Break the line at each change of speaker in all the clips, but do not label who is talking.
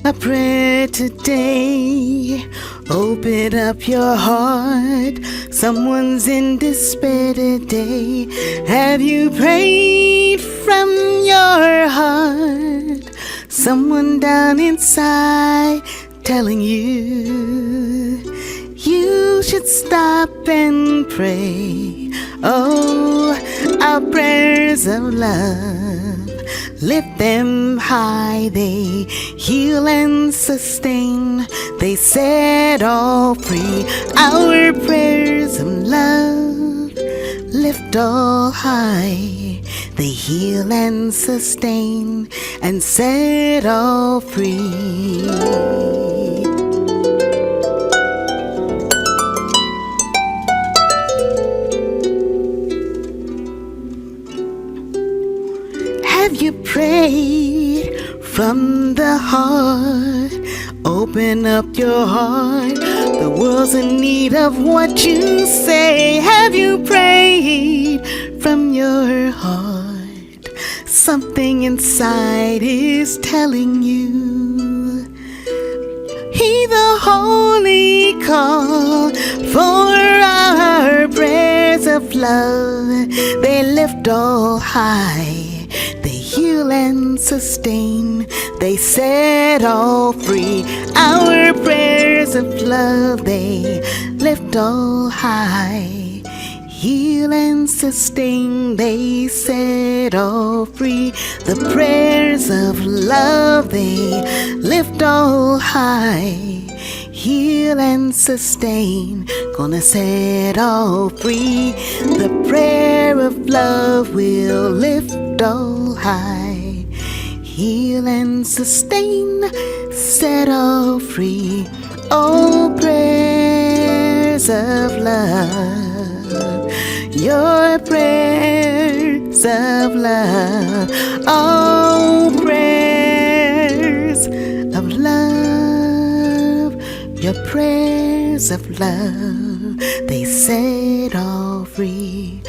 A prayer today. Open up your heart. Someone's in despair today. Have you prayed from your heart? Someone down inside telling you you should stop and pray. Oh, our prayers of love, lift them high. They heal and sustain. They set all free. Our prayers of love, lift all high. They heal and sustain and set all free. Have you prayed from the heart? Open up your heart. The world's in need of what you say. Have you prayed from your heart? Something inside is telling you. Hear the holy call for our prayers of love. They lift all high. They heal and sustain. They set all free. Our prayers of love, they lift all high. Heal and sustain. They set all free. The prayers of love, they lift all high. Heal and sustain, gonna set all free. The prayer of love will lift all high. Heal and sustain, set all free. Oh, prayers of love, your prayers of love. Oh, prayers of love, your prayers of love, they set all free.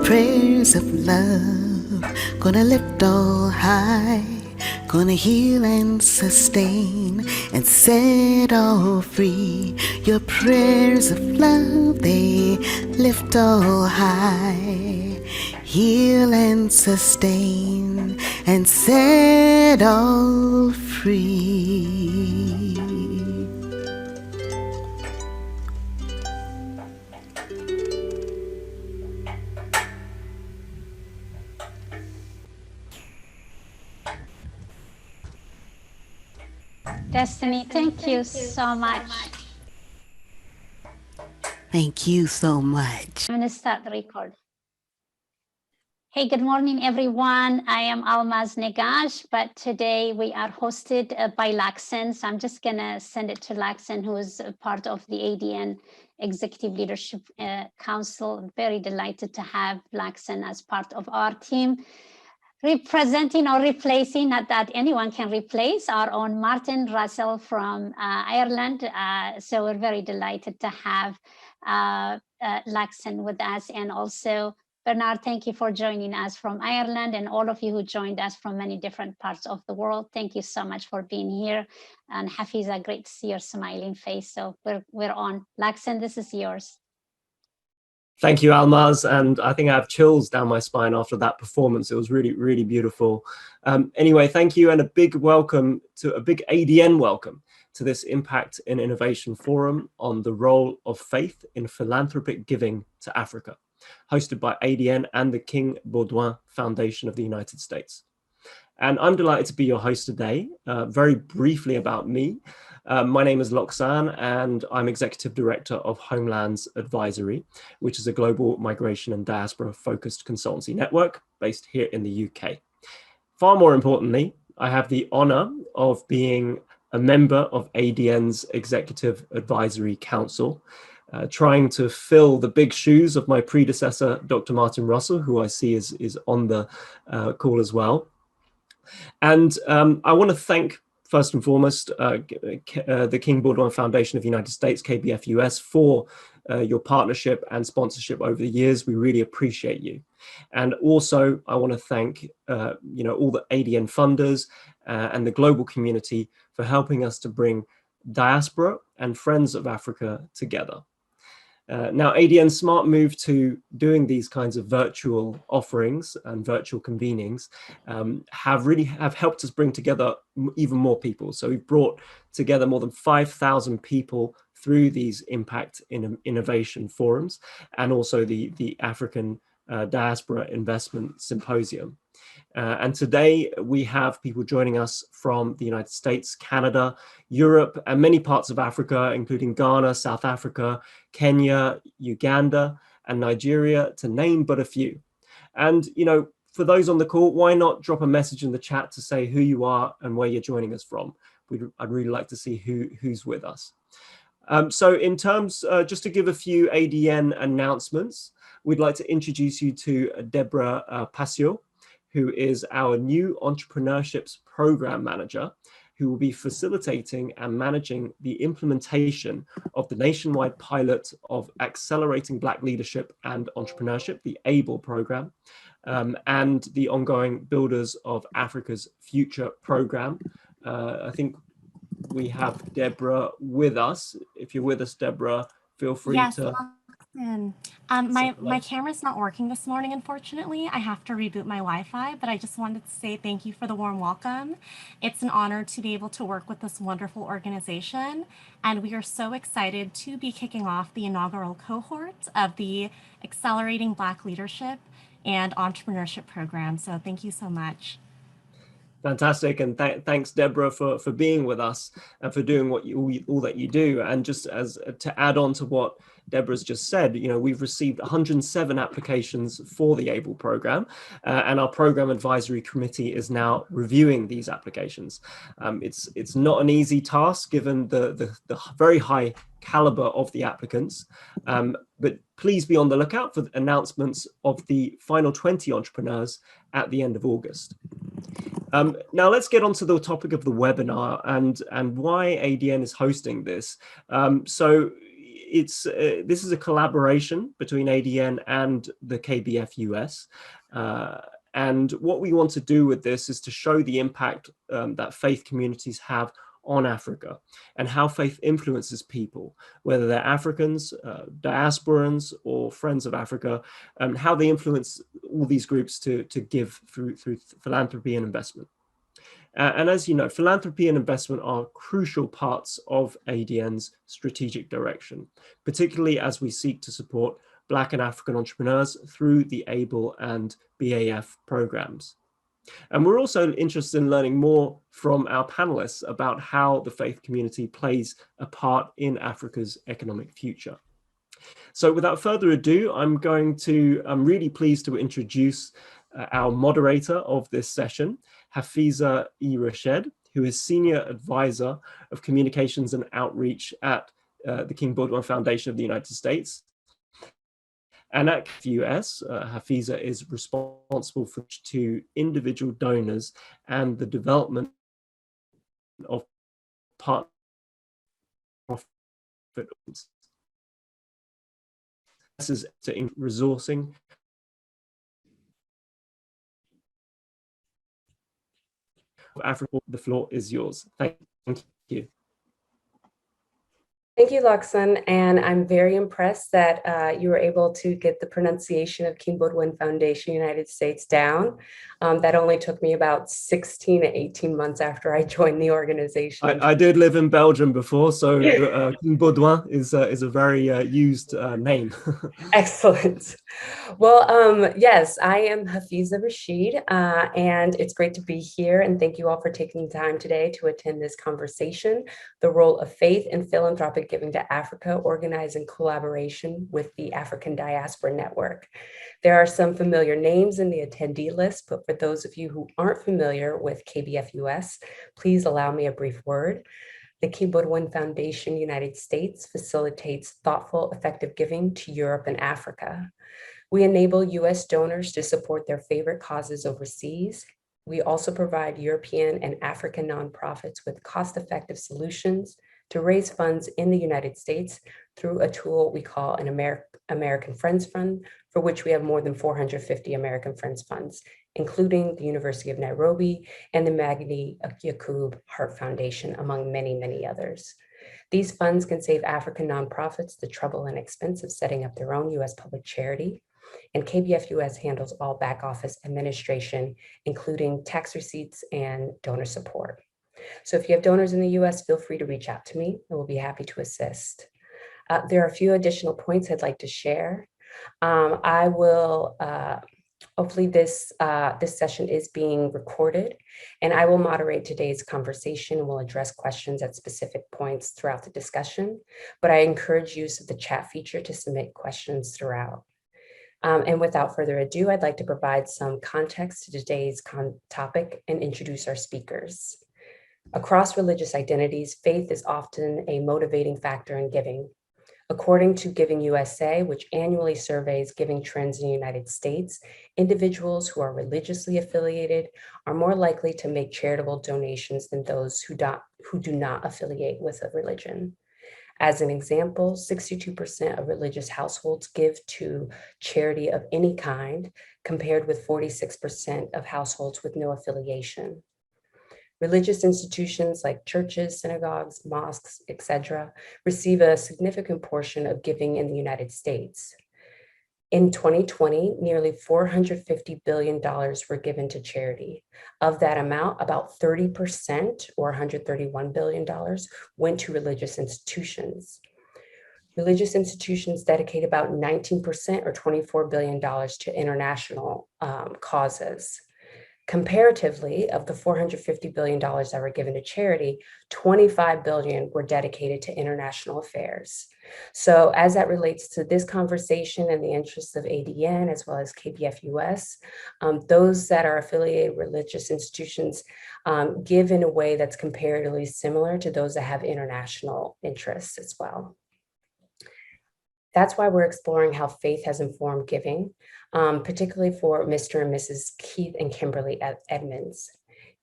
Prayers of love, gonna lift all high, gonna heal and sustain and set all free. Your prayers of love, they lift all high, heal and sustain and set all free.
Destiny, thank you so much.
Thank you so much.
I'm going to start the record. Hey, good morning, everyone. I am Almaz Negash, but today we are hosted by Laxen. So I'm just going to send it to Laxen, who is a part of the ADN Executive Leadership Council. I'm very delighted to have Laxen as part of our team. Representing or replacing, not that anyone can replace, our own Martin Russell from Ireland. So we're very delighted to have Laxen with us. And also, Bernard, thank you for joining us from Ireland, and all of you who joined us from many different parts of the world. Thank you so much for being here. And Hafiza, great to see your smiling face. So we're on. Laxen, this is yours.
Thank you, Almaz, and I think I have chills down my spine after that performance. It was really, really beautiful. Anyway, thank you, and a big welcome to a big ADN welcome to this Impact and Innovation Forum on the role of faith in philanthropic giving to Africa, hosted by ADN and the King Baudouin Foundation of the United States. And I'm delighted to be your host today. Very briefly about me. My name is Loxan, and I'm Executive Director of Homelands Advisory, which is a global migration and diaspora-focused consultancy network based here in the UK. Far more importantly, I have the honor of being a member of ADN's Executive Advisory Council, trying to fill the big shoes of my predecessor, Dr. Martin Russell, who I see is on the call as well. And I want to thank, first and foremost, the King Baudouin Foundation of the United States, KBF US, for your partnership and sponsorship over the years. We really appreciate you. And also, I want to thank all the ADN funders and the global community for helping us to bring diaspora and friends of Africa together. Now, ADN's smart move to doing these kinds of virtual offerings and virtual convenings have helped us bring together even more people. So we've brought together more than 5,000 people through these impact innovation forums, and also the African Diaspora Investment Symposium. And today we have people joining us from the United States, Canada, Europe, and many parts of Africa, including Ghana, South Africa, Kenya, Uganda, and Nigeria, to name but a few. And, for those on the call, why not drop a message in the chat to say who you are and where you're joining us from? I'd really like to see who's with us. So in terms, just to give a few ADN announcements, we'd like to introduce you to Deborah Passio, who is our new Entrepreneurships Program Manager, who will be facilitating and managing the implementation of the nationwide pilot of Accelerating Black Leadership and Entrepreneurship, the ABLE program, and the ongoing Builders of Africa's Future program. I think we have Deborah with us. If you're with us, Deborah, feel free to...
My camera's not working this morning, unfortunately. I have to reboot my Wi-Fi, but I just wanted to say thank you for the warm welcome. It's an honor to be able to work with this wonderful organization, and we are so excited to be kicking off the inaugural cohort of the Accelerating Black Leadership and Entrepreneurship program. So thank you so much.
Fantastic, and thanks, Deborah, for being with us and for doing all that you do. And just as to add on to what Deborah's just said, we've received 107 applications for the ABLE program, and our program advisory committee is now reviewing these applications. It's not an easy task given the very high caliber of the applicants, but please be on the lookout for announcements of the final 20 entrepreneurs at the end of August. Now let's get on to the topic of the webinar and why ADN is hosting this. So this is a collaboration between ADN and the KBF US. And what we want to do with this is to show the impact that faith communities have on Africa and how faith influences people, whether they're Africans, diasporans, or friends of Africa, and how they influence all these groups to give through philanthropy and investment. And as you know, philanthropy and investment are crucial parts of ADN's strategic direction, particularly as we seek to support Black and African entrepreneurs through the ABLE and BAF programs. And we're also interested in learning more from our panelists about how the faith community plays a part in Africa's economic future. So without further ado, I'm really pleased to introduce our moderator of this session, Hafiza E. Rashed, who is Senior Advisor of Communications and Outreach at the King Baudouin Foundation of the United States. And at US, Hafiza is responsible for to individual donors and the development of partner profit. This is to resourcing. Africa, the floor is yours. Thank you.
Thank you, Laksan, and I'm very impressed that you were able to get the pronunciation of King Baudouin Foundation United States down. That only took me about 16 to 18 months after I joined the organization.
I did live in Belgium before, so King Baudouin is a very used name.
Excellent. Well, yes, I am Hafiza Rashid, and it's great to be here. And thank you all for taking time today to attend this conversation, the role of faith and philanthropic giving to Africa, organized in collaboration with the African Diaspora Network. There are some familiar names in the attendee list, but for those of you who aren't familiar with KBF US, please allow me a brief word. The Keyboard One Foundation, United States, facilitates thoughtful, effective giving to Europe and Africa. We enable US donors to support their favorite causes overseas. We also provide European and African nonprofits with cost-effective solutions to raise funds in the United States through a tool we call an American Friends Fund, for which we have more than 450 American Friends funds, including the University of Nairobi and the Magni Yaqub Heart Foundation, among many, many others. These funds can save African nonprofits the trouble and expense of setting up their own US public charity. And KBF US handles all back office administration, including tax receipts and donor support. So if you have donors in the US, feel free to reach out to me. I will be happy to assist. There are a few additional points I'd like to share. I will, hopefully this session is being recorded, and I will moderate today's conversation and will address questions at specific points throughout the discussion, but I encourage use of the chat feature to submit questions throughout. And without further ado, I'd like to provide some context to today's topic and introduce our speakers. Across religious identities, faith is often a motivating factor in giving. According to Giving USA, which annually surveys giving trends in the United States, individuals who are religiously affiliated are more likely to make charitable donations than those who do not affiliate with a religion. As an example, 62% of religious households give to charity of any kind, compared with 46% of households with no affiliation. Religious institutions like churches, synagogues, mosques, etc., receive a significant portion of giving in the United States. In 2020, nearly $450 billion were given to charity. Of that amount, about 30%, or $131 billion, went to religious institutions. Religious institutions dedicate about 19%, or $24 billion, to international causes. Comparatively, of the $450 billion that were given to charity, $25 billion were dedicated to international affairs. So as that relates to this conversation and the interests of ADN as well as KBF US, those that are affiliated with religious institutions give in a way that's comparatively similar to those that have international interests as well. That's why we're exploring how faith has informed giving, particularly for Mr. and Mrs. Keith and Kimberly Edmonds.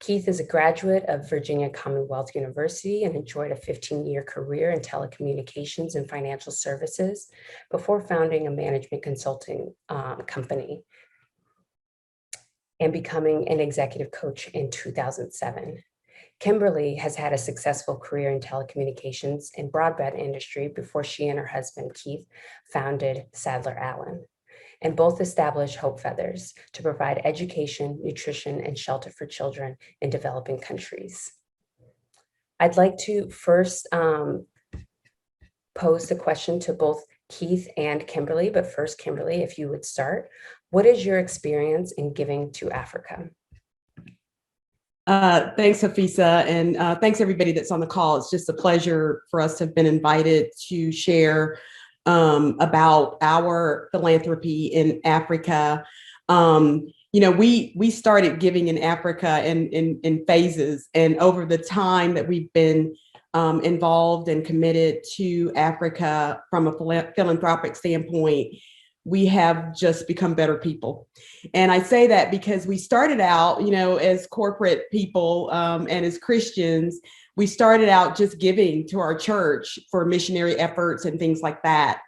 Keith is a graduate of Virginia Commonwealth University and enjoyed a 15-year career in telecommunications and financial services before founding a management consulting company and becoming an executive coach in 2007. Kimberly has had a successful career in telecommunications and broadband industry before she and her husband, Keith, founded Sadler Allen, and both established Hope Feathers to provide education, nutrition, and shelter for children in developing countries. I'd like to first pose the question to both Keith and Kimberly, but first, Kimberly, if you would start, what is your experience in giving to Africa?
Thanks, Hafisa, and thanks everybody that's on the call. It's just a pleasure for us to have been invited to share about our philanthropy in Africa. You know, we started giving in Africa in phases, and over the time that we've been involved and committed to Africa from a philanthropic standpoint, we have just become better people. And I say that because we started out, you know, as corporate people and as Christians, we started out just giving to our church for missionary efforts and things like that.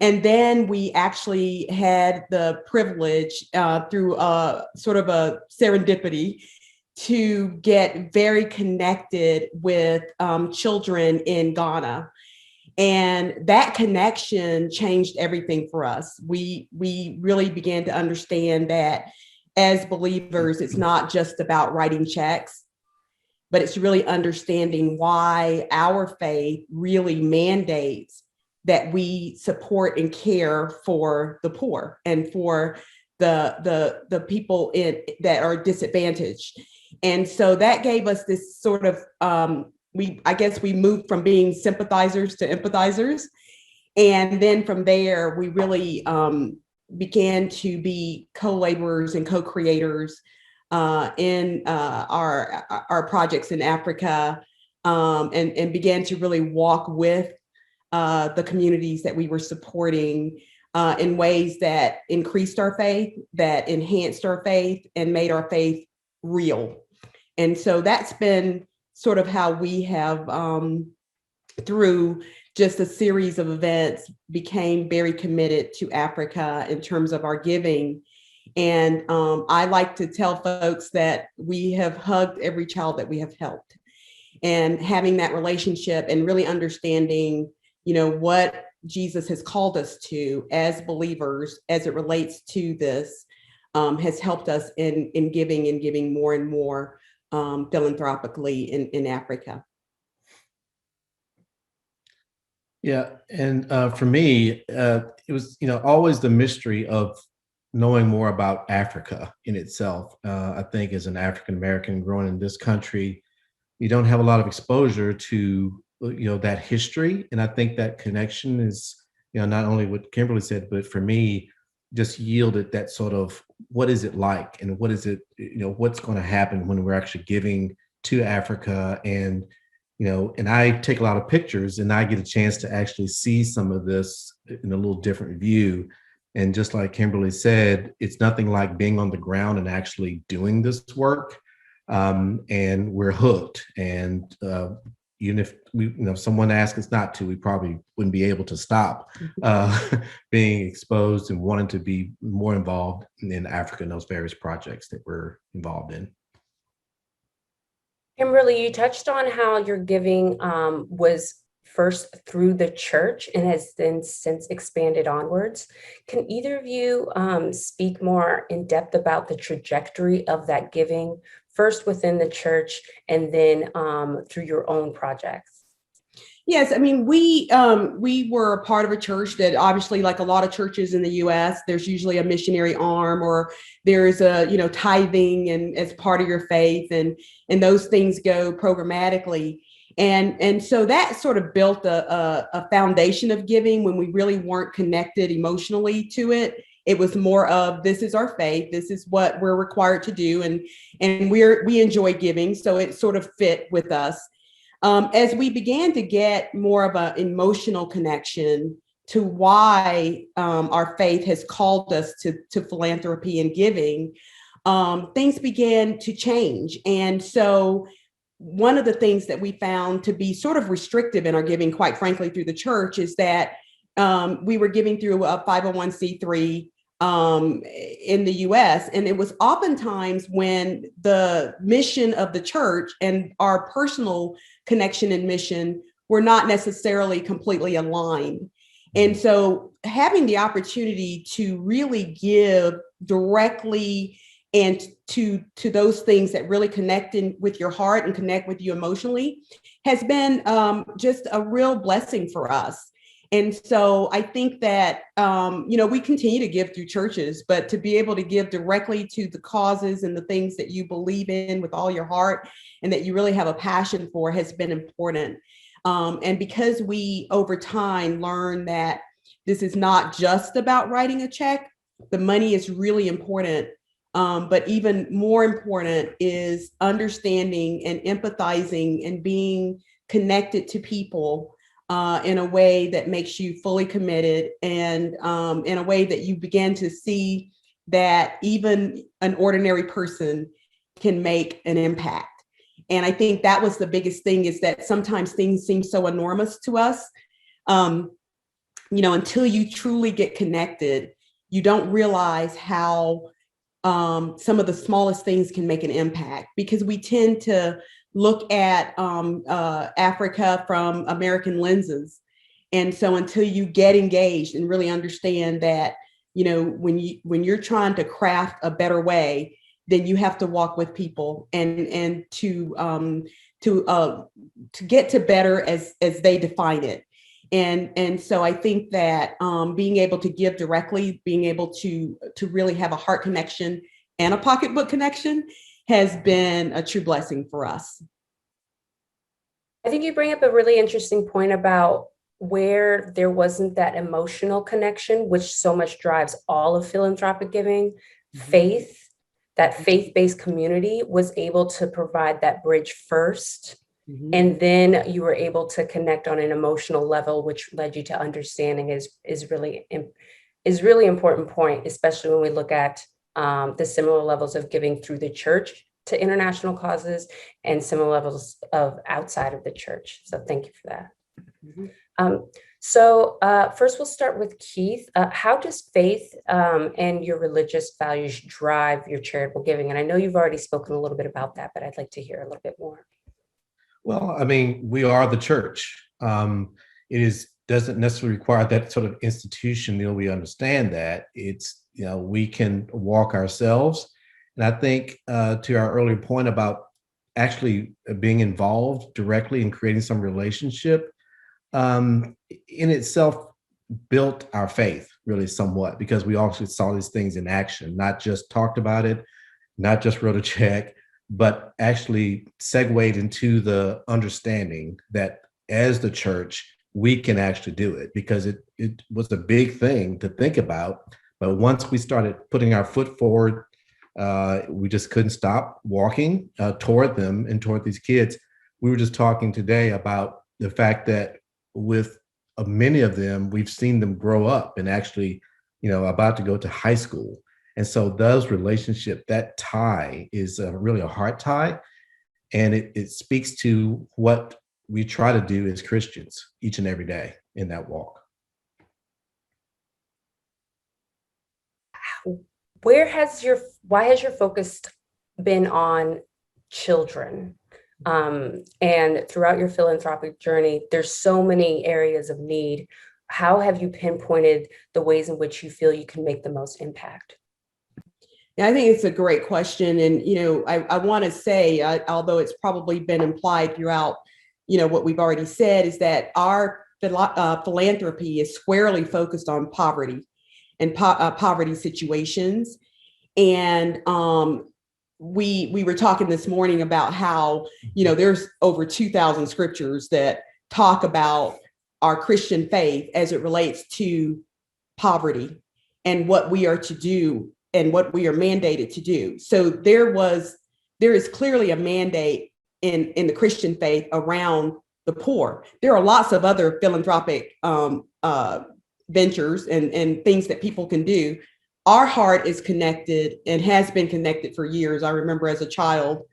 And then we actually had the privilege through a sort of a serendipity to get very connected with children in Ghana. And that connection changed everything for us. We really began to understand that as believers, it's not just about writing checks, but it's really understanding why our faith really mandates that we support and care for the poor and for the people that are disadvantaged. And so that gave us this sort of I guess we moved from being sympathizers to empathizers. And then from there, we really began to be co-laborers and co-creators in our projects in Africa. and began to really walk with the communities that we were supporting in ways that increased our faith, that enhanced our faith, and made our faith real. And so that's been sort of how we have, through just a series of events, became very committed to Africa in terms of our giving. And I like to tell folks that we have hugged every child that we have helped. And having that relationship and really understanding, what Jesus has called us to as believers as it relates to this has helped us in giving more and more philanthropically in Africa.
Yeah, and for me, it was always the mystery of knowing more about Africa in itself. I think as an African American growing in this country, you don't have a lot of exposure to that history, and I think that connection is not only what Kimberly said, but for me, just yielded that sort of what is it like, and what is it what's going to happen when we're actually giving to Africa. And and I take a lot of pictures, and I get a chance to actually see some of this in a little different view. And just like Kimberly said, it's nothing like being on the ground and actually doing this work. And we're hooked. And even if someone asked us not to, we probably wouldn't be able to stop being exposed and wanting to be more involved in Africa in those various projects that we're involved in.
Kimberly, you touched on how your giving was first through the church and has then since expanded onwards. Can either of you speak more in depth about the trajectory of that giving, first within the church and then through your own projects?
Yes, I mean, we were a part of a church that obviously, like a lot of churches in the U.S., there's usually a missionary arm, or there's a tithing and as part of your faith, and those things go programmatically, and so that sort of built a foundation of giving when we really weren't connected emotionally to it. It was more of, this is our faith, this is what we're required to do, and we enjoy giving, so it sort of fit with us. As we began to get more of an emotional connection to why our faith has called us to philanthropy and giving, things began to change. And so one of the things that we found to be sort of restrictive in our giving, quite frankly, through the church, is that we were giving through a 501c3 in the US. And it was oftentimes when the mission of the church and our personal connection and mission were not necessarily completely aligned. And so having the opportunity to really give directly and to those things that really connect in with your heart and connect with you emotionally has been just a real blessing for us. And so I think that, we continue to give through churches, but to be able to give directly to the causes and the things that you believe in with all your heart and that you really have a passion for has been important. And because we over time learn that this is not just about writing a check, the money is really important. But even more important is understanding and empathizing and being connected to people in a way that makes you fully committed, and in a way that you begin to see that even an ordinary person can make an impact. And I think that was the biggest thing, is that sometimes things seem so enormous to us. Until you truly get connected, you don't realize how some of the smallest things can make an impact, because we tend to look at Africa from American lenses. And so until you get engaged and really understand that, when you're trying to craft a better way, then you have to walk with people and to get to better as they define it. And so I think that being able to give directly, being able to really have a heart connection and a pocketbook connection has been a true blessing for us.
I think you bring up a really interesting point about where there wasn't that emotional connection, which so much drives all of philanthropic giving. Faith, that faith-based community was able to provide that bridge first And then you were able to connect on an emotional level, which led you to understanding is really important point, especially when we look at the similar levels of giving through the church to international causes and similar levels of outside of the church. So thank you for that. So first we'll start with Keith. How does faith and your religious values drive your charitable giving? And I know you've already spoken a little bit about that, but I'd like to hear a little bit more.
Well, I mean, we are the church. Doesn't necessarily require that sort of institution. We understand that it's, we can walk ourselves. And I think to our earlier point about actually being involved directly in creating some relationship, in itself built our faith really somewhat, because we also saw these things in action, not just talked about it, not just wrote a check, but actually segued into the understanding that as the church, we can actually do it, because it was a big thing to think about. But once we started putting our foot forward, we just couldn't stop walking toward them and toward these kids. We were just talking today about the fact that with many of them, we've seen them grow up and actually, about to go to high school. And so those relationships, that tie is really a heart tie. And it speaks to what we try to do as Christians each and every day in that walk.
Why has your focus been on children? And throughout your philanthropic journey, there's so many areas of need. How have you pinpointed the ways in which you feel you can make the most impact?
Yeah, I think it's a great question. And, I want to say, although it's probably been implied throughout, what we've already said, is that our philanthropy is squarely focused on poverty and poverty situations. And we were talking this morning about how, there's over 2,000 scriptures that talk about our Christian faith as it relates to poverty and what we are to do and what we are mandated to do. So there is clearly a mandate in the Christian faith around the poor. There are lots of other philanthropic ventures and things that people can do. Our heart is connected and has been connected for years. I remember as a child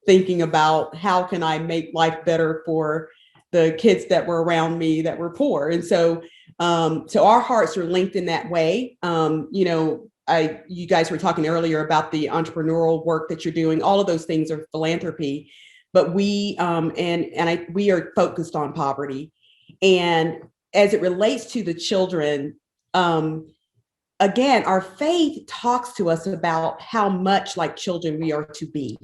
thinking about how can I make life better for the kids that were around me that were poor. And so our hearts are linked in that way. You guys were talking earlier about the entrepreneurial work that you're doing. All of those things are philanthropy, but we are focused on poverty. And as it relates to the children, again, our faith talks to us about how much like children we are to be.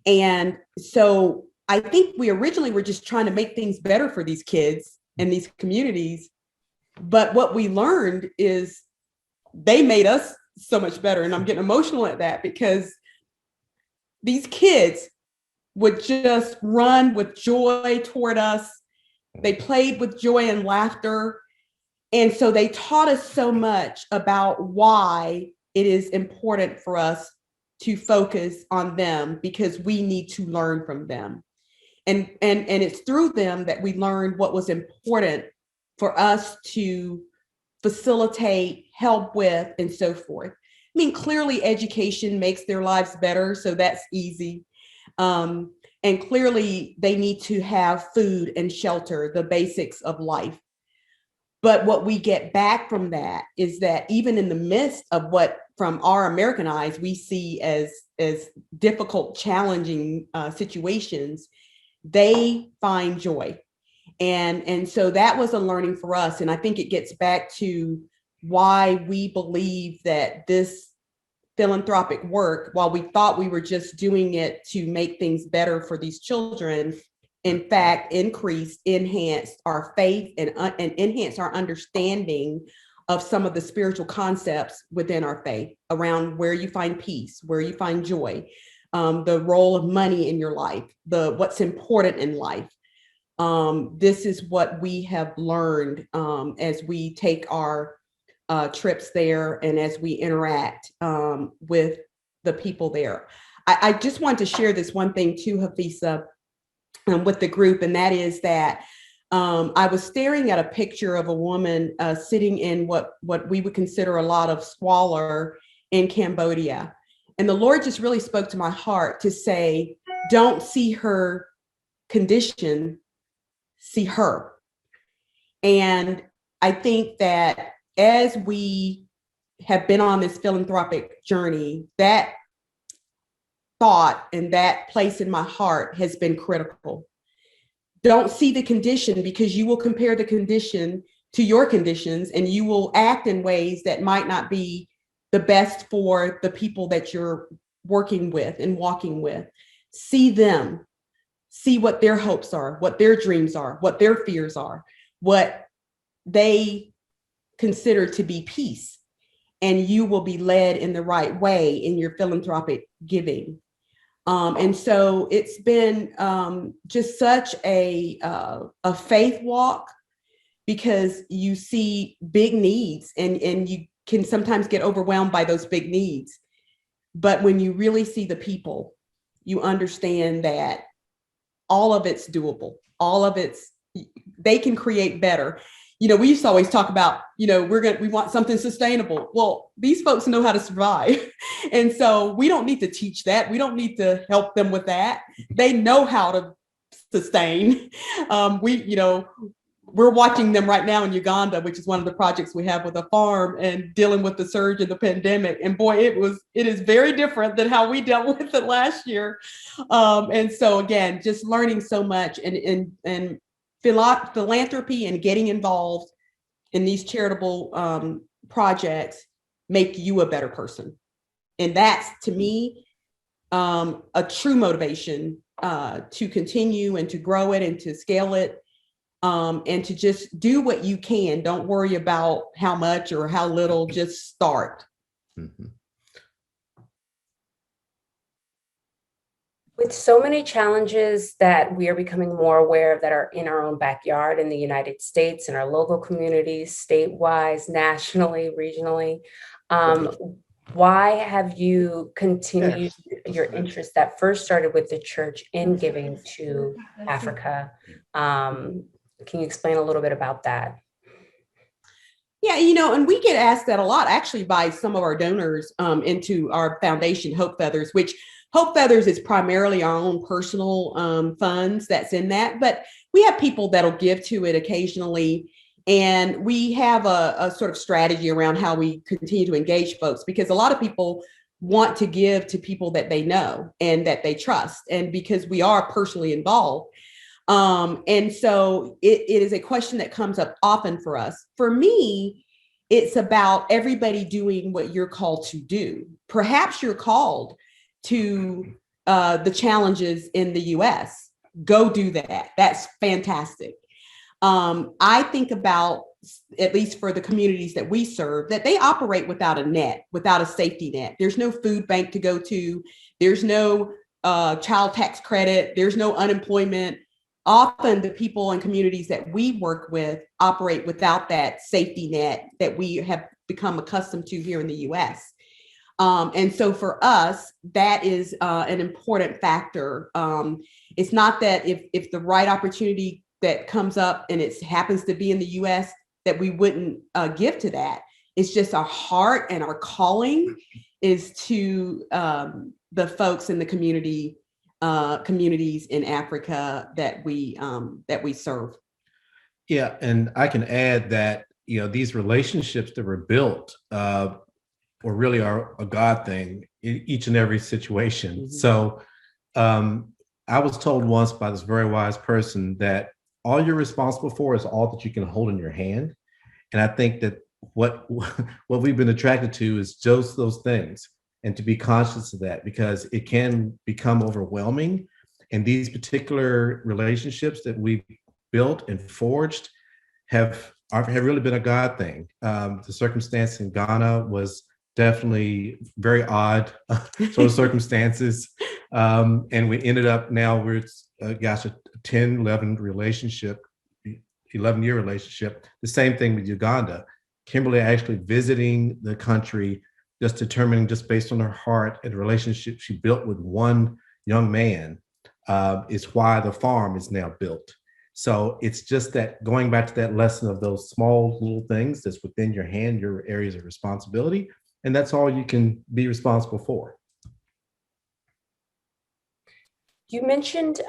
And so I think we originally were just trying to make things better for these kids and these communities. But what we learned is they made us so much better. And I'm getting emotional at that, because these kids would just run with joy toward us. They played with joy and laughter. And so they taught us so much about why it is important for us to focus on them, because we need to learn from them. And it's through them that we learned what was important for us to facilitate, help with, and so forth. I mean, clearly education makes their lives better, so that's easy. And clearly they need to have food and shelter, the basics of life. But what we get back from that is that even in the midst of what, from our American eyes, we see as difficult, challenging situations, they find joy. And so that was a learning for us. And I think it gets back to why we believe that this philanthropic work, while we thought we were just doing it to make things better for these children, in fact, enhanced our faith and enhanced our understanding of some of the spiritual concepts within our faith around where you find peace, where you find joy, the role of money in your life, what's important in life. This is what we have learned as we take our trips there and as we interact with the people there. I just want to share this one thing too, Hafisa. with the group, and that is that I was staring at a picture of a woman sitting in what we would consider a lot of squalor in Cambodia. And the Lord just really spoke to my heart to say, don't see her condition, see her. And I think that as we have been on this philanthropic journey, that thought and that place in my heart has been critical. Don't see the condition, because you will compare the condition to your conditions and you will act in ways that might not be the best for the people that you're working with and walking with. See them, see what their hopes are, what their dreams are, what their fears are, what they consider to be peace. And you will be led in the right way in your philanthropic giving. And so it's been just such a faith walk, because you see big needs and you can sometimes get overwhelmed by those big needs. But when you really see the people, you understand that all of it's doable. All of they can create better. You know, we used to always talk about, you know, we want something sustainable. Well, these folks know how to survive. And so we don't need to teach that. We don't need to help them with that. They know how to sustain. We're watching them right now in Uganda, which is one of the projects we have with a farm, and dealing with the surge of the pandemic. And boy, it is very different than how we dealt with it last year. And so again, just learning so much, and philanthropy and getting involved in these charitable projects make you a better person. And that's, to me, a true motivation to continue and to grow it and to scale it. And to just do what you can. Don't worry about how much or how little, just start.
Mm-hmm.
With so many challenges that we are becoming more aware of that are in our own backyard in the United States, in our local communities, statewide, nationally, regionally, why have you continued your interest that first started with the church in giving to Africa? Can you explain a little bit about that?
Yeah, and we get asked that a lot, actually, by some of our donors into our foundation, Hope Feathers, which Hope Feathers is primarily our own personal funds that's in that. But we have people that'll give to it occasionally. And we have a sort of strategy around how we continue to engage folks, because a lot of people want to give to people that they know and that they trust. And because we are personally involved. And so it is a question that comes up often for us. For me, it's about everybody doing what you're called to do. Perhaps you're called to the challenges in the US. Go do that. That's fantastic. I think about, at least for the communities that we serve, that they operate without a net, without a safety net. There's no food bank to go to. There's no child tax credit. There's no unemployment. Often the people and communities that we work with operate without that safety net that we have become accustomed to here in the US. And so for us, that is an important factor. It's not that if the right opportunity that comes up and it happens to be in the US, that we wouldn't give to that. It's just our heart and our calling is to the folks in the communities in Africa that we serve.
Yeah, and I can add that these relationships that were built or really are a God thing in each and every situation. Mm-hmm. So I was told once by this very wise person that all you're responsible for is all that you can hold in your hand. And I think that what we've been attracted to is just those things, and to be conscious of that, because it can become overwhelming. And these particular relationships that we've built and forged have really been a God thing. The circumstance in Ghana was definitely very odd sort of circumstances. And we ended up now we're a 11-year relationship. The same thing with Uganda. Kimberly actually visiting the country, just determining, just based on her heart and the relationship she built with one young man, is why the farm is now built. So it's just that going back to that lesson of those small little things that's within your hand, your areas of responsibility, and that's all you can be responsible for.
You mentioned,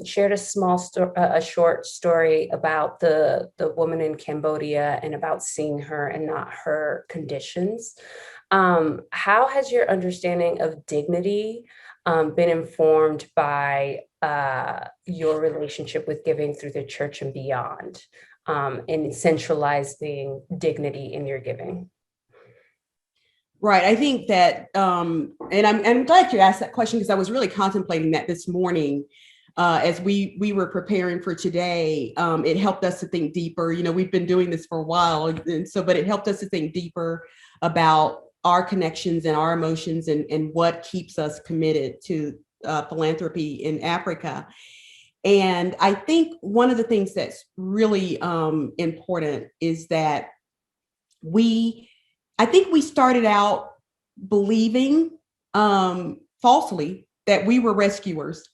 shared a short story about the woman in Cambodia and about seeing her and not her conditions. How has your understanding of dignity been informed by your relationship with giving through the church and beyond, and centralizing dignity in your giving?
Right. I think that, and I'm glad you asked that question, because I was really contemplating that this morning as we were preparing for today. It helped us to think deeper. You know, we've been doing this for a while, and so, but it helped us to think deeper about our connections and our emotions and what keeps us committed to philanthropy in Africa. And I think one of the things that's really important is that I think we started out believing falsely that we were rescuers.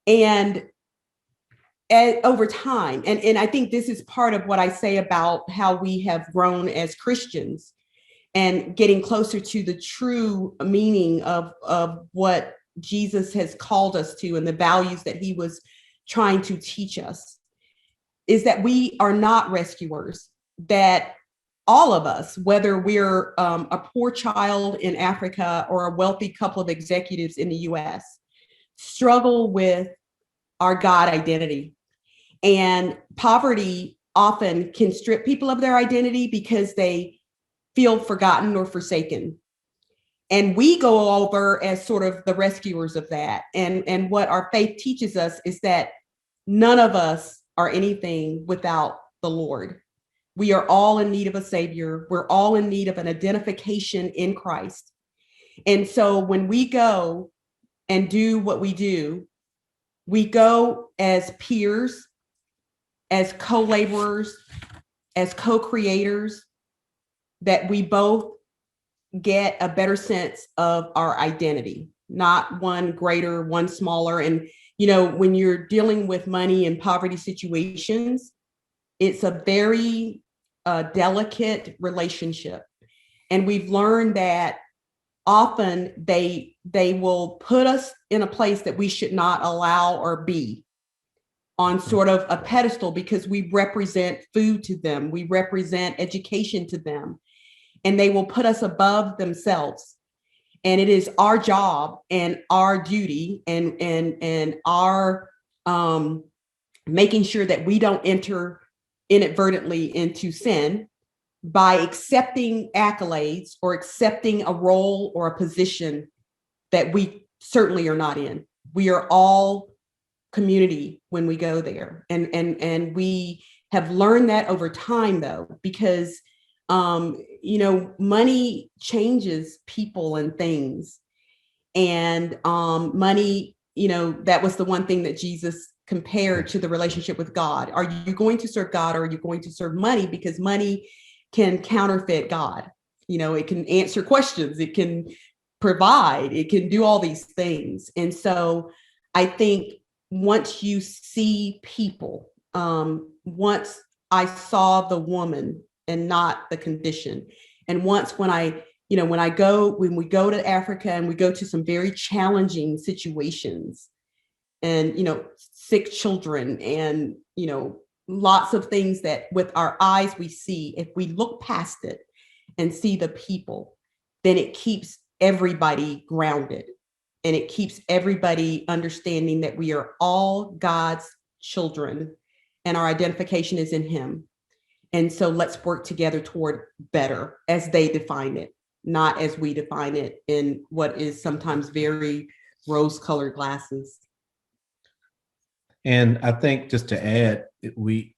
And over time, and I think this is part of what I say about how we have grown as Christians and getting closer to the true meaning of what Jesus has called us to and the values that he was trying to teach us, is that we are not rescuers, that all of us, whether we're a poor child in Africa or a wealthy couple of executives in the US, struggle with our God identity. And poverty often can strip people of their identity because they feel forgotten or forsaken. And we go over as sort of the rescuers of that. And what our faith teaches us is that none of us are anything without the Lord. We are all in need of a savior. We're all in need of an identification in Christ. And so when we go and do what we go as peers, as co-laborers, as co-creators, that we both get a better sense of our identity, not one greater, one smaller. And, you know, when you're dealing with money and poverty situations, it's a very delicate relationship. And we've learned that often they will put us in a place that we should not allow or be, on sort of a pedestal, because we represent food to them, we represent education to them, and they will put us above themselves. And it is our job and our duty and our making sure that we don't enter inadvertently into sin by accepting accolades or accepting a role or a position that we certainly are not in. We are all community when we go there. And we have learned that over time, though, because you know, money changes people and things. And money, you know, that was the one thing that Jesus compared to the relationship with God. Are you going to serve God, or are you going to serve money? Because money can counterfeit God. You know, it can answer questions, it can provide, it can do all these things. And so I think once you see people, once I saw the woman and not the condition. And once when we go to Africa and we go to some very challenging situations, and, you know, sick children and, you know, lots of things that with our eyes we see, if we look past it and see the people, then it keeps everybody grounded. And it keeps everybody understanding that we are all God's children and our identification is in him. And so let's work together toward better as they define it, not as we define it in what is sometimes very rose-colored glasses.
And I think, just to add, we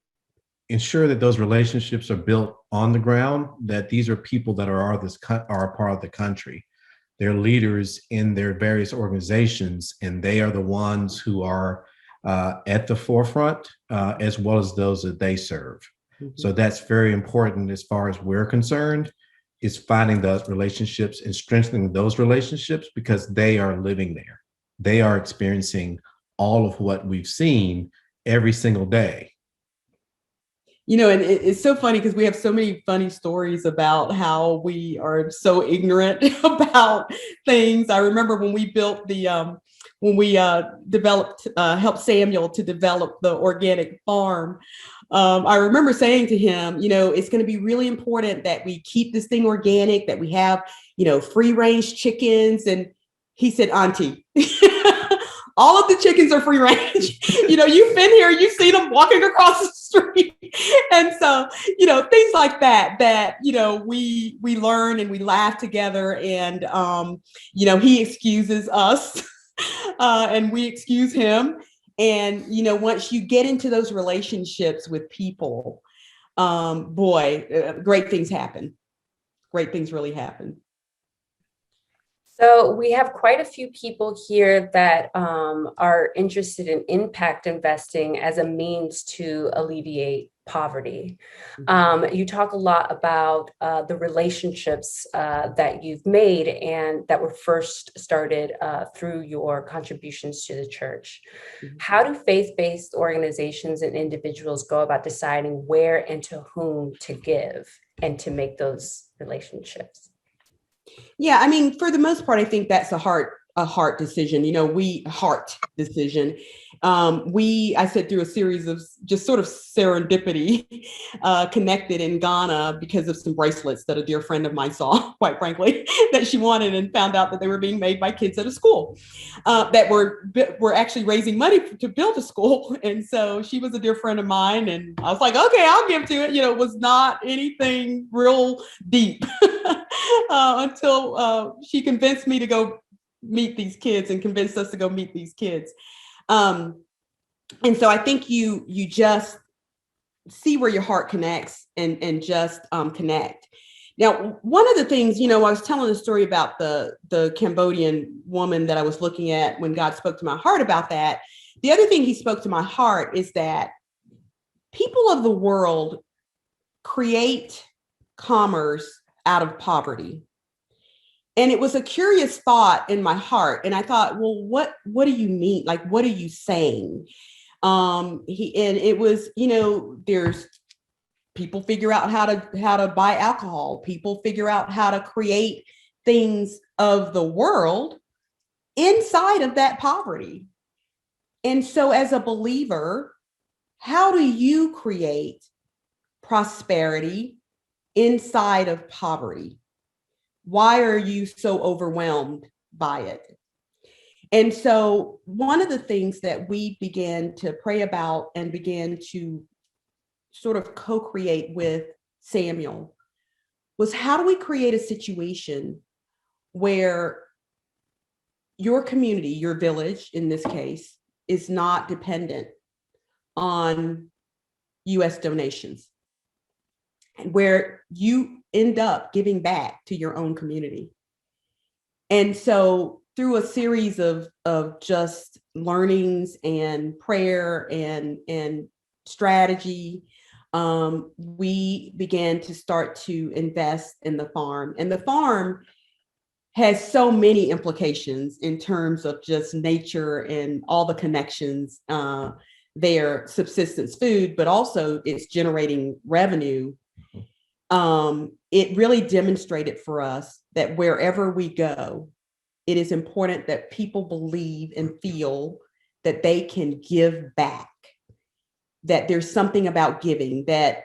ensure that those relationships are built on the ground, that these are people that are a part of the country. They're leaders in their various organizations, and they are the ones who are at the forefront, as well as those that they serve. Mm-hmm. So that's very important as far as we're concerned, is finding those relationships and strengthening those relationships, because they are living there. they are experiencing all of what we've seen every single day.
You know, and it's so funny because we have so many funny stories about how we are so ignorant about things. I remember when we built helped Samuel to develop the organic farm. I remember saying to him, you know, it's going to be really important that we keep this thing organic, that we have, you know, free range chickens. And he said, Auntie, all of the chickens are free range. You know, you've been here, you've seen them walking across the street. And so, you know, things like that, you know, we learn and we laugh together, and, you know, he excuses us and we excuse him. And, you know, once you get into those relationships with people, great things happen. Great things really happen.
So we have quite a few people here that are interested in impact investing as a means to alleviate poverty. You talk a lot about the relationships that you've made and that were first started through your contributions to the church. How do faith-based organizations and individuals go about deciding where and to whom to give and to make those relationships?
Yeah, I mean, for the most part, I think that's a heart decision. You know, heart decision. I said through a series of just sort of serendipity, connected in Ghana because of some bracelets that a dear friend of mine saw, quite frankly, that she wanted, and found out that they were being made by kids at a school that were actually raising money to build a school. And so she was a dear friend of mine, and I was like, okay, I'll give to it. You know, it was not anything real deep until she convinced me to go meet these kids and convinced us to go meet these kids. And so I think you just see where your heart connects and just connect. Now, one of the things, you know, I was telling a story about the Cambodian woman that I was looking at when God spoke to my heart about that. The other thing he spoke to my heart is that people of the world create commerce out of poverty. And it was a curious thought in my heart. And I thought, well, what do you mean? Like, what are you saying? And it was, you know, there's people figure out how to buy alcohol. People figure out how to create things of the world inside of that poverty. And so as a believer, how do you create prosperity inside of poverty? Why are you so overwhelmed by it? And so one of the things that we began to pray about and began to sort of co-create with Samuel was, how do we create a situation where your community, your village in this case, is not dependent on US donations, and where you end up giving back to your own community? And so through a series of just learnings and prayer and strategy, we began to start to invest in the farm. And the farm has so many implications in terms of just nature and all the connections there, subsistence food, but also it's generating revenue. It really demonstrated for us that wherever we go, it is important that people believe and feel that they can give back, that there's something about giving, that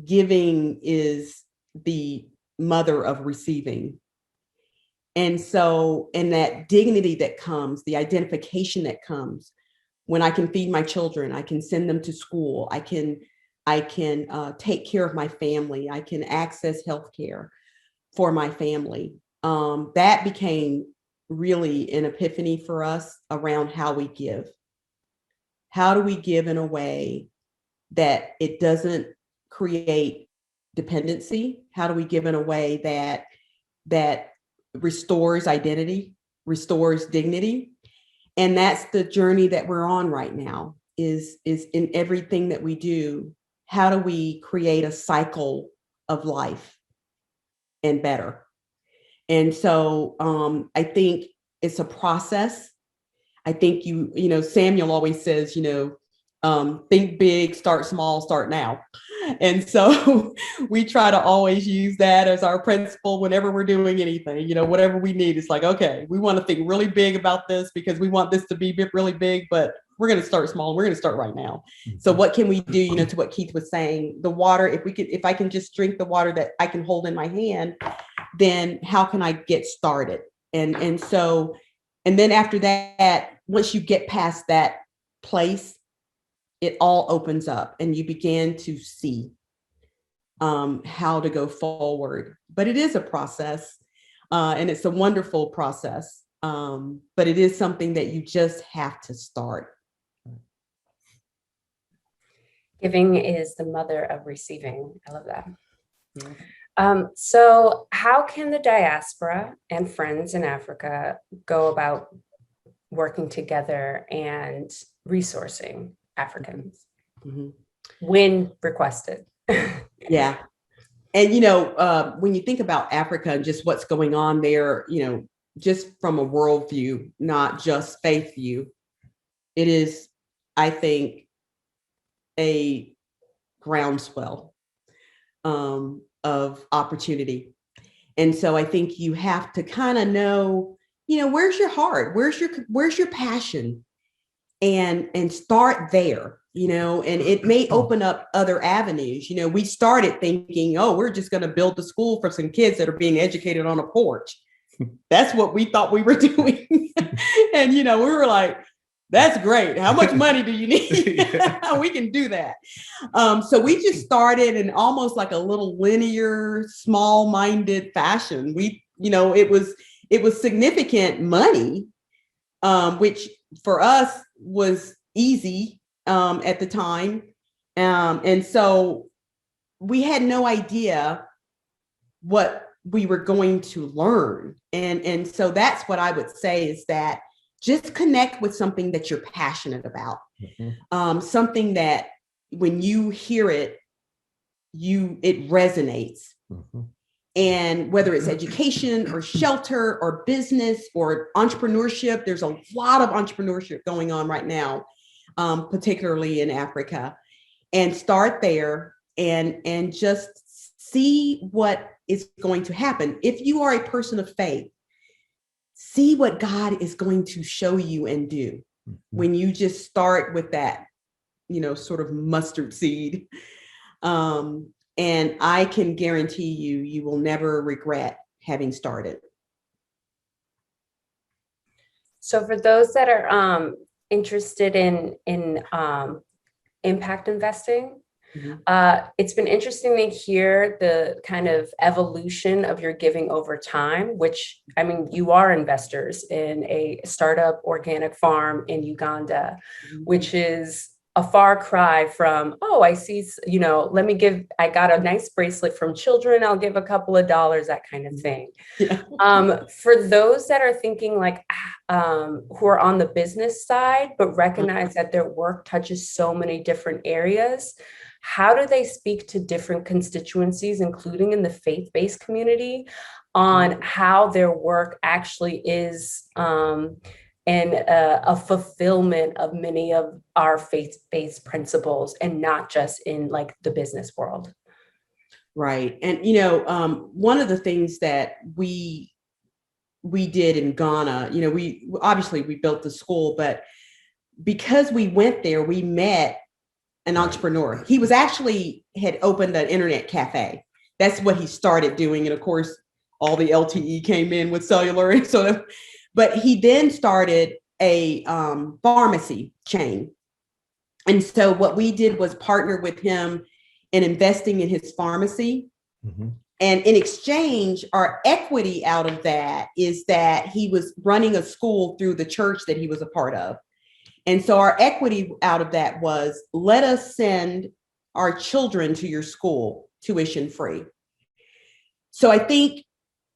giving is the mother of receiving. And so, and that dignity that comes, the identification that comes when I can feed my children, I can send them to school, I can take care of my family, I can access healthcare for my family. That became really an epiphany for us around how we give. How do we give in a way that it doesn't create dependency? How do we give in a way that restores identity, restores dignity? And that's the journey that we're on right now, is in everything that we do. How do we create a cycle of life and better? And so I think it's a process. I think Samuel always says, think big, start small, start now. And so we try to always use that as our principle whenever we're doing anything, whatever we need. It's like, okay, we want to think really big about this because we want this to be really big, but we're going to start small. We're going to start right now. So what can we do, to what Keith was saying, the water, if I can just drink the water that I can hold in my hand, then how can I get started? And then after that, once you get past that place, it all opens up and you begin to see how to go forward. But it is a process and it's a wonderful process. But it is something that you just have to start.
Giving is the mother of receiving. I love that. Yeah. So how can the diaspora and friends in Africa go about working together and resourcing Africans when requested?
Yeah. And, when you think about Africa and just what's going on there, just from a worldview, not just faith view, it is, I think, a groundswell of opportunity. And so I think you have to kind of know, where's your heart? Where's your passion? And start there, and it may open up other avenues. We started thinking, oh, we're just going to build a school for some kids that are being educated on a porch. That's what we thought we were doing. And, we were like, that's great. How much money do you need? We can do that. So we just started in almost like a little linear, small-minded fashion. It was significant money, which for us was easy at the time. And so we had no idea what we were going to learn. And so that's what I would say is that just connect with something that you're passionate about. Something that when you hear it, it resonates. And whether it's education or shelter or business or entrepreneurship, there's a lot of entrepreneurship going on right now, particularly in Africa. And start there and just see what is going to happen. If you are a person of faith, see what God is going to show you and do when you just start with that, sort of mustard seed. And I can guarantee you will never regret having started.
So for those that are interested in impact investing, it's been interesting to hear the kind of evolution of your giving over time, which, I mean, you are investors in a startup organic farm in Uganda, which is a far cry from, oh, I see, I got a nice bracelet from children, I'll give a couple of dollars, that kind of thing. Yeah. For those that are thinking who are on the business side, but recognize that their work touches so many different areas, how do they speak to different constituencies, including in the faith-based community, on how their work actually is and a fulfillment of many of our faith-based principles and not just in the business world?
Right. And, one of the things that we did in Ghana, we built the school, but because we went there, we met an entrepreneur. He had opened an internet cafe. That's what he started doing. And of course, all the LTE came in with cellular. And but he then started a pharmacy chain. And so what we did was partner with him in investing in his pharmacy. And in exchange, our equity out of that is that he was running a school through the church that he was a part of. And so our equity out of that was, let us send our children to your school tuition free. So I think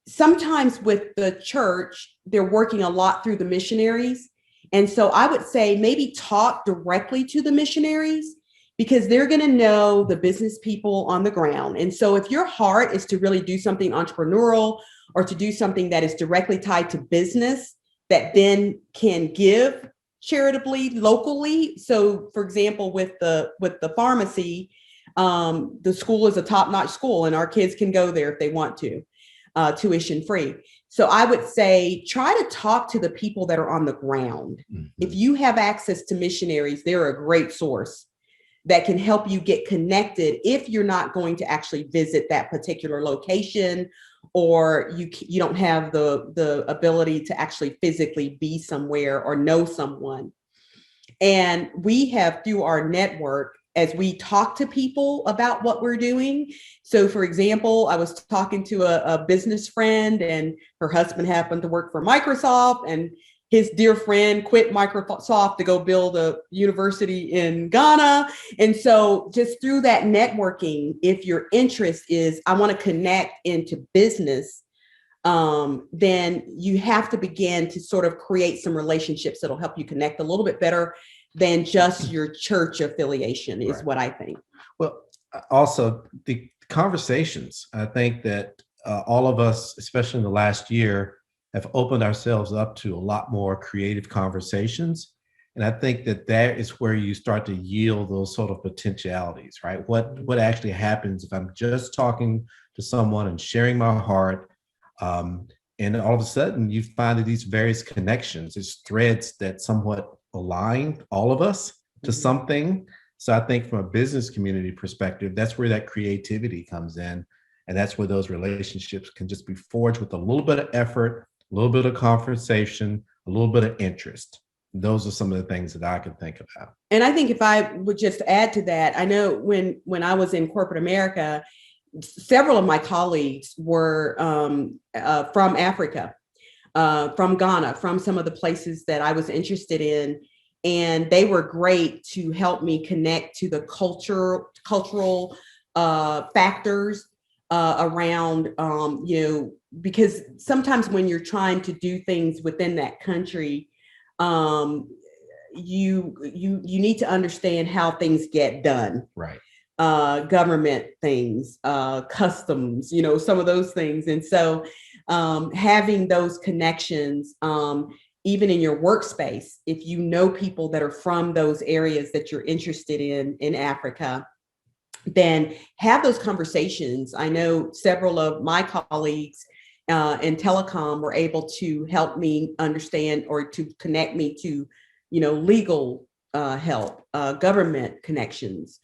sometimes with the church, they're working a lot through the missionaries. And so I would say maybe talk directly to the missionaries because they're going to know the business people on the ground. And so if your heart is to really do something entrepreneurial or to do something that is directly tied to business that then can give charitably locally. So for example, with the pharmacy, the school is a top-notch school and our kids can go there if they want to, tuition free. So I would say, try to talk to the people that are on the ground.
Mhm.
If you have access to missionaries, they're a great source that can help you get connected if you're not going to actually visit that particular location, or you don't have the ability to actually physically be somewhere or know someone. And we have, through our network, as we talk to people about what we're doing. So for example, I was talking to a business friend, and her husband happened to work for Microsoft, and his dear friend quit Microsoft to go build a university in Ghana. And so just through that networking, if your interest is, I want to connect into business, then you have to begin to sort of create some relationships that'll help you connect a little bit better than just your church affiliation, is
Right.
what I think.
Well, also the conversations, I think that all of us, especially in the last year, have opened ourselves up to a lot more creative conversations. And I think that that is where you start to yield those sort of potentialities, right? What actually happens if I'm just talking to someone and sharing my heart, and all of a sudden you find that these various connections, these threads that somewhat align all of us to something. So I think from a business community perspective, that's where that creativity comes in. And that's where those relationships can just be forged with a little bit of effort, a little bit of conversation, a little bit of interest. Those are some of the things that I can think about.
And I think if I would just add to that, I know when I was in corporate America, several of my colleagues were from Africa, from Ghana, from some of the places that I was interested in. And they were great to help me connect to the cultural factors around, because sometimes when you're trying to do things within that country, you need to understand how things get done.
Right.
Government things, customs, some of those things. And so having those connections, even in your workspace, if you know people that are from those areas that you're interested in Africa, then have those conversations. I know several of my colleagues in telecom were able to help me understand, or to connect me to, legal help, government connections,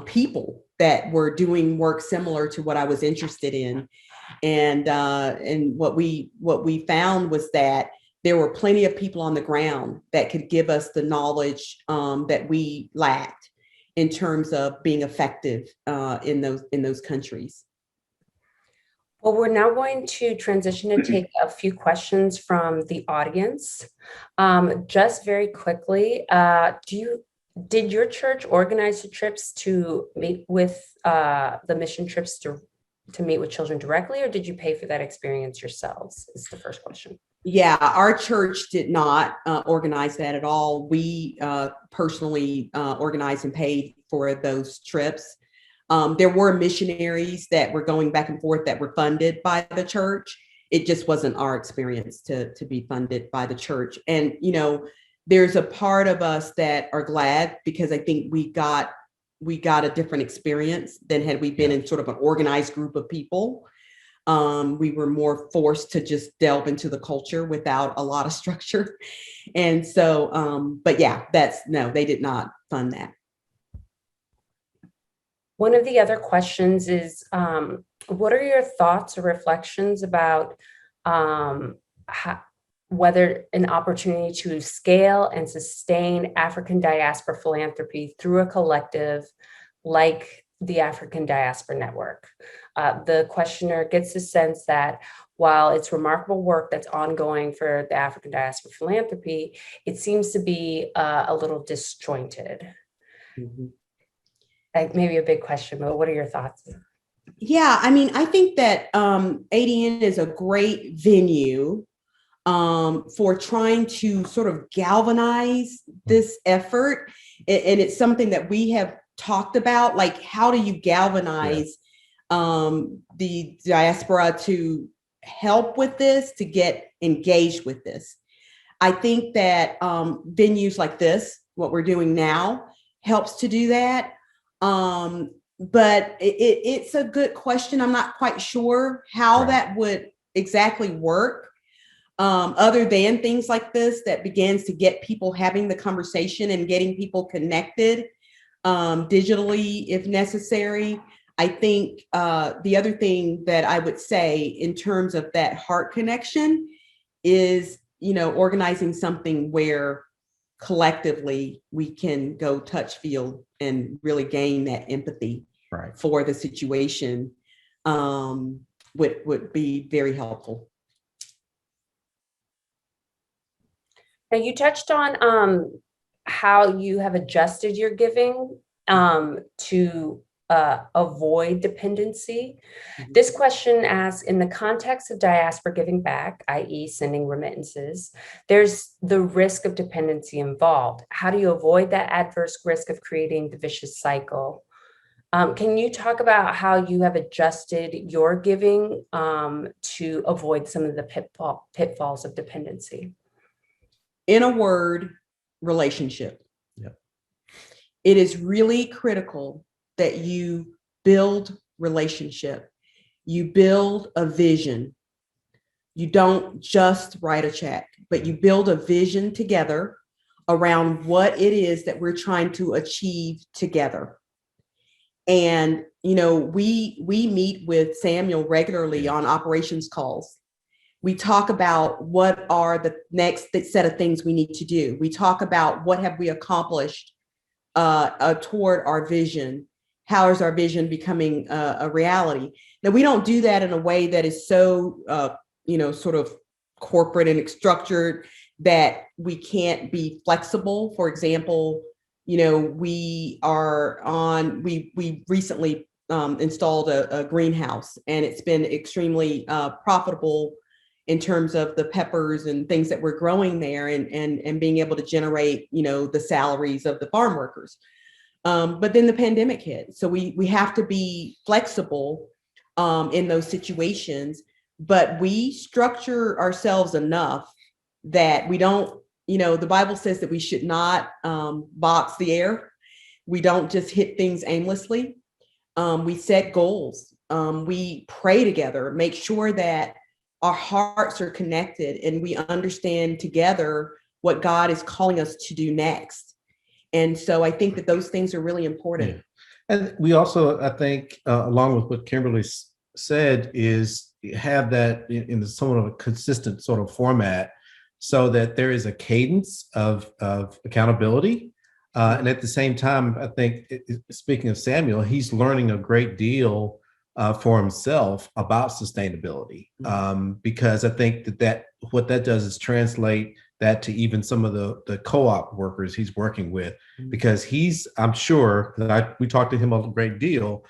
people that were doing work similar to what I was interested in. And what we found was that there were plenty of people on the ground that could give us the knowledge that we lacked in terms of being effective in those countries.
Well, we're now going to transition to take a few questions from the audience. Just very quickly, did your church organize the trips to meet with the mission trips to meet with children directly, or did you pay for that experience yourselves? Is the first question.
Yeah, our church did not organize that at all. We personally organized and paid for those trips. There were missionaries that were going back and forth that were funded by the church. It just wasn't our experience to be funded by the church. And, there's a part of us that are glad, because I think we got a different experience than had we been in sort of an organized group of people. We were more forced to just delve into the culture without a lot of structure. And so, but yeah, no, they did not fund that.
One of the other questions is, what are your thoughts or reflections about whether an opportunity to scale and sustain African diaspora philanthropy through a collective like the African Diaspora Network? The questioner gets the sense that while it's remarkable work that's ongoing for the African Diaspora Philanthropy, it seems to be a little disjointed.
Mm-hmm.
Like maybe a big question, but what are your thoughts?
Yeah, I mean, I think that ADN is a great venue for trying to sort of galvanize this effort. And it's something that we have talked about, like, how do you galvanize the diaspora to help with this, to get engaged with this? I think that venues like this, what we're doing now, helps to do that. But it's a good question. I'm not quite sure how that would exactly work, other than things like this that begins to get people having the conversation and getting people connected digitally if necessary. I think the other thing that I would say in terms of that heart connection is, organizing something where collectively we can go touch, feel, and really gain that empathy for the situation would be very helpful.
Now you touched on how you have adjusted your giving to avoid dependency. This question asks, in the context of diaspora giving back, i.e. sending remittances, there's the risk of dependency involved. How do you avoid that adverse risk of creating the vicious cycle? Can you talk about how you have adjusted your giving to avoid some of the pitfalls of dependency?
In a word, relationship. It is really critical that you build relationship. You build a vision. You don't just write a check, but you build a vision together around what it is that we're trying to achieve together. And, we meet with Samuel regularly on operations calls. We talk about what are the next set of things we need to do. We talk about what have we accomplished toward our vision. How is our vision becoming a reality? Now, we don't do that in a way that is so, sort of corporate and structured that we can't be flexible. For example, we recently installed a greenhouse, and it's been extremely profitable in terms of the peppers and things that we're growing there and being able to generate, the salaries of the farm workers. But then the pandemic hit. So we have to be flexible in those situations, but we structure ourselves enough that we don't, the Bible says that we should not box the air. We don't just hit things aimlessly. We set goals. We pray together, make sure that our hearts are connected and we understand together what God is calling us to do next. And so I think that those things are really important.
Yeah. And we also, I think, along with what Kimberly said, is have that in somewhat of a consistent sort of format so that there is a cadence of accountability. And at the same time, I think, speaking of Samuel, he's learning a great deal for himself about sustainability, because I think that what that does is translate that to even some of the co-op workers he's working with, because I'm sure that we talked to him a great deal.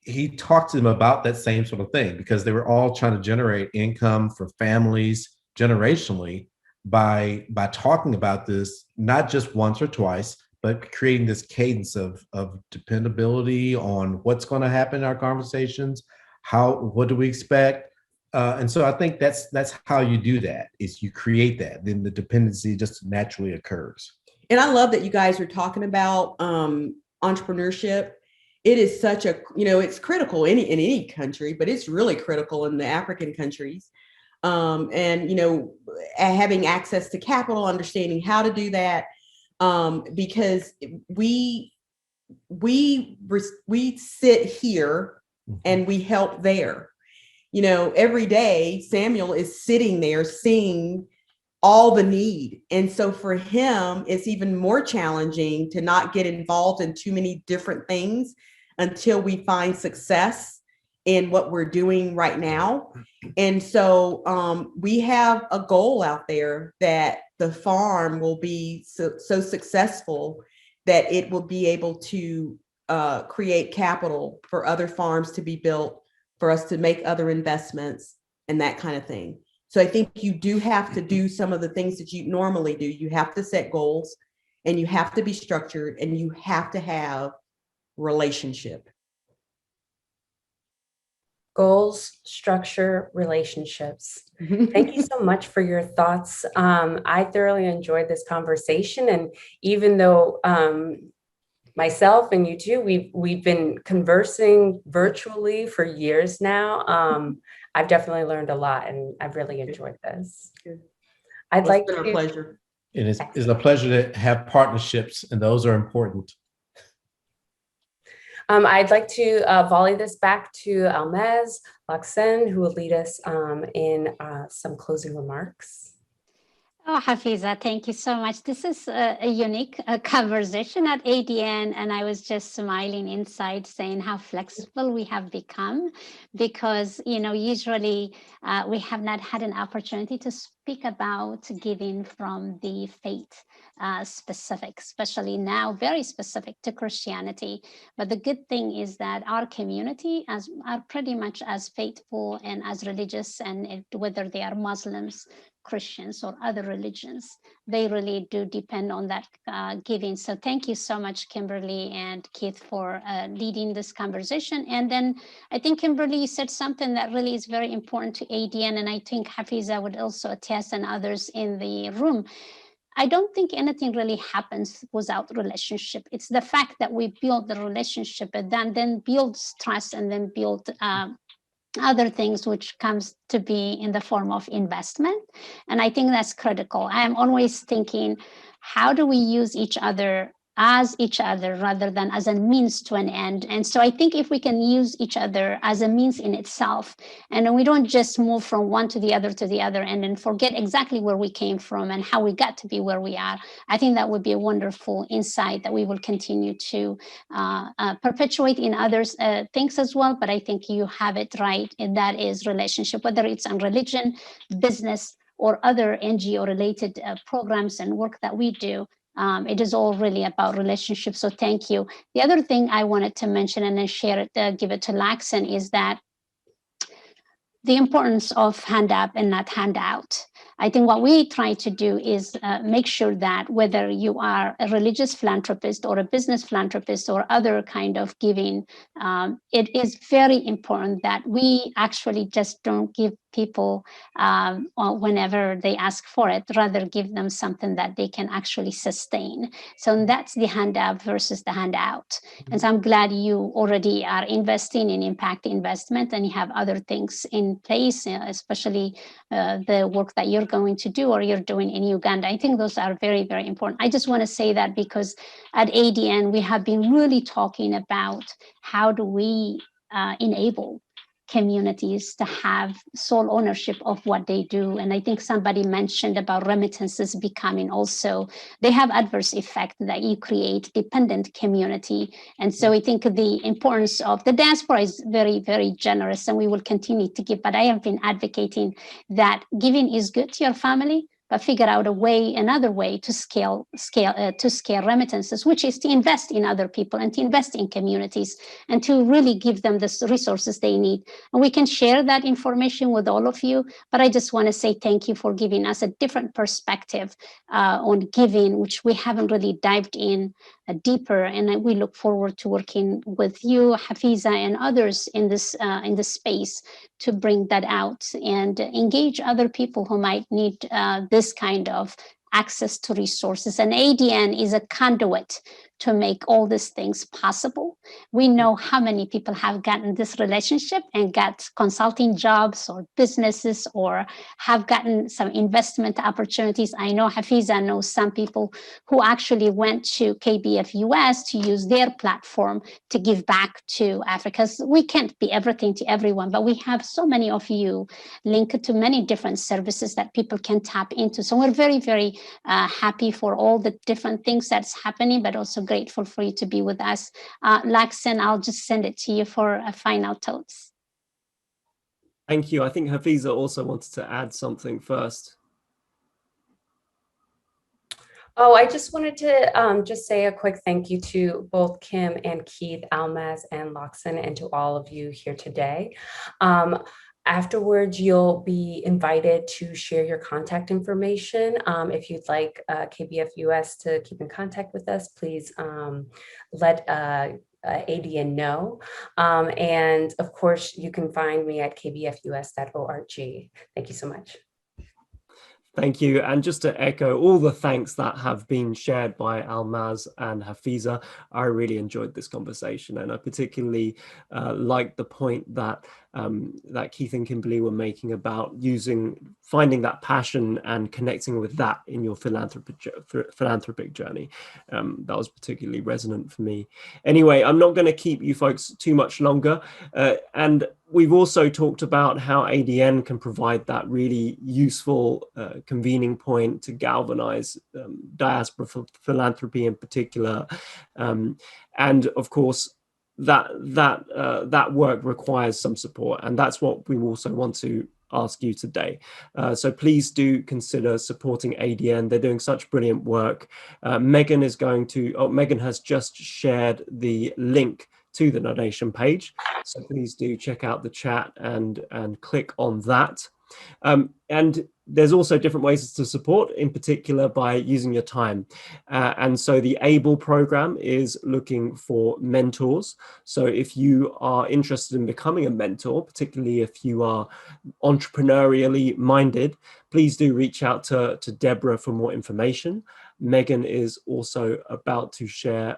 He talked to them about that same sort of thing, because they were all trying to generate income for families generationally by talking about this, not just once or twice, but creating this cadence of dependability on what's going to happen in our conversations, what do we expect? And so I think that's how you do that, is you create that, then the dependency just naturally occurs.
And I love that you guys are talking about entrepreneurship. It is such a, it's critical in any country, but it's really critical in the African countries. And, having access to capital, understanding how to do that. Because we sit here and we help there. Every day Samuel is sitting there seeing all the need. And so for him, it's even more challenging to not get involved in too many different things until we find success in what we're doing right now. And so we have a goal out there that the farm will be so successful that it will be able to create capital for other farms to be built, for us to make other investments and that kind of thing. So I think you do have to do some of the things that you normally do. You have to set goals, and you have to be structured, and you have to have relationship.
Goals, structure, relationships. Thank you so much for your thoughts. I thoroughly enjoyed this conversation. And even though myself and you too, we've been conversing virtually for years now, I've definitely learned a lot and I've really enjoyed this. I'd like
It's been
to.
a pleasure.
It is it's a pleasure to have partnerships, and those are important.
I'd like to volley this back to Almaz Laksen, who will lead us in some closing remarks.
Oh, Hafiza, thank you so much. This is a unique conversation at ADN, and I was just smiling inside saying how flexible we have become because, usually we have not had an opportunity to speak about giving from the faith specific, especially now very specific to Christianity. But the good thing is that our community are pretty much as faithful and as religious, and whether they are Muslims, Christians, or other religions, they really do depend on that giving. So thank you so much, Kimberly and Keith, for leading this conversation. And then I think, Kimberly, you said something that really is very important to ADN, and I think Hafiza would also attest, and others in the room. I don't think anything really happens without relationship. It's the fact that we build the relationship and then builds trust and then build other things, which comes to be in the form of investment. And I think that's critical. I am always thinking, how do we use each other as each other rather than as a means to an end? And so I think if we can use each other as a means in itself, and we don't just move from one to the other and then forget exactly where we came from and how we got to be where we are, I think that would be a wonderful insight that we will continue to perpetuate in others' things as well. But I think you have it right, and that is relationship, whether it's on religion, business, or other NGO related programs and work that we do. It is all really about relationships. So thank you. The other thing I wanted to mention and then share it, give it to Laxon, is that the importance of hand up and not hand out. I think what we try to do is make sure that whether you are a religious philanthropist or a business philanthropist or other kind of giving, it is very important that we actually just don't give people whenever they ask for it, rather give them something that they can actually sustain. So that's the handout versus the handout. And so I'm glad you already are investing in impact investment and you have other things in place, especially the work that you're going to do or you're doing in Uganda. I think those are very, very important. I just want to say that because at ADN, we have been really talking about how do we enable communities to have sole ownership of what they do. And I think somebody mentioned about remittances becoming also, they have adverse effect that you create dependent community. And so I think the importance of the diaspora is very, very generous, and we will continue to give. But I have been advocating that giving is good to your family, but figure out a way, another way to scale remittances, which is to invest in other people and to invest in communities and to really give them the resources they need. And we can share that information with all of you, but I just want to say thank you for giving us a different perspective on giving, which we haven't really dived in deeper. And we look forward to working with you, Hafiza, and others in this space to bring that out and engage other people who might need this kind of access to resources. And ADN is a conduit to make all these things possible. We know how many people have gotten this relationship and got consulting jobs or businesses or have gotten some investment opportunities. I know Hafiza knows some people who actually went to KBF US to use their platform to give back to Africa. We can't be everything to everyone, but we have so many of you linked to many different services that people can tap into. So we're very, very happy for all the different things that's happening, but also grateful for you to be with us. Laxon, I'll just send it to you for a final thoughts.
Thank you. I think Hafiza also wanted to add something first.
Oh, I just wanted to just say a quick thank you to both Kim and Keith, Almaz and Laxon, and to all of you here today. Afterwards, you'll be invited to share your contact information. If you'd like KBF US to keep in contact with us, please let ADN know. And of course, you can find me at kbfus.org. Thank you so much.
Thank you. And just to echo all the thanks that have been shared by Almaz and Hafiza, I really enjoyed this conversation. And I particularly liked the point that that Keith and Kimberly were making about finding that passion and connecting with that in your philanthropic journey. That was particularly resonant for me. Anyway, I'm not going to keep you folks too much longer. And we've also talked about how ADN can provide that really useful convening point to galvanize diaspora philanthropy in particular. And of course, that work requires some support, and that's what we also want to ask you today. So please do consider supporting ADN. They're doing such brilliant work. Megan has just shared the link to the donation page. So please do check out the chat and click on that. And there's also different ways to support, in particular by using your time. And so the ABLE program is looking for mentors. So if you are interested in becoming a mentor, particularly if you are entrepreneurially minded, please do reach out to Deborah for more information. Megan is also about to share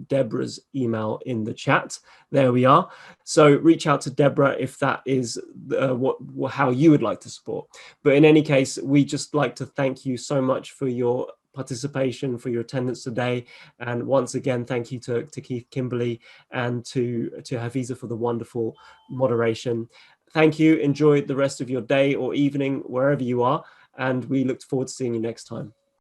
Deborah's email in the chat. There we are. So reach out to Deborah if that is how you would like to support. But in any case, we just like to thank you so much for your participation, for your attendance today. And once again, thank you to Keith, Kimberly, and to Hafiza for the wonderful moderation. Thank you. Enjoy the rest of your day or evening, wherever you are. And we look forward to seeing you next time.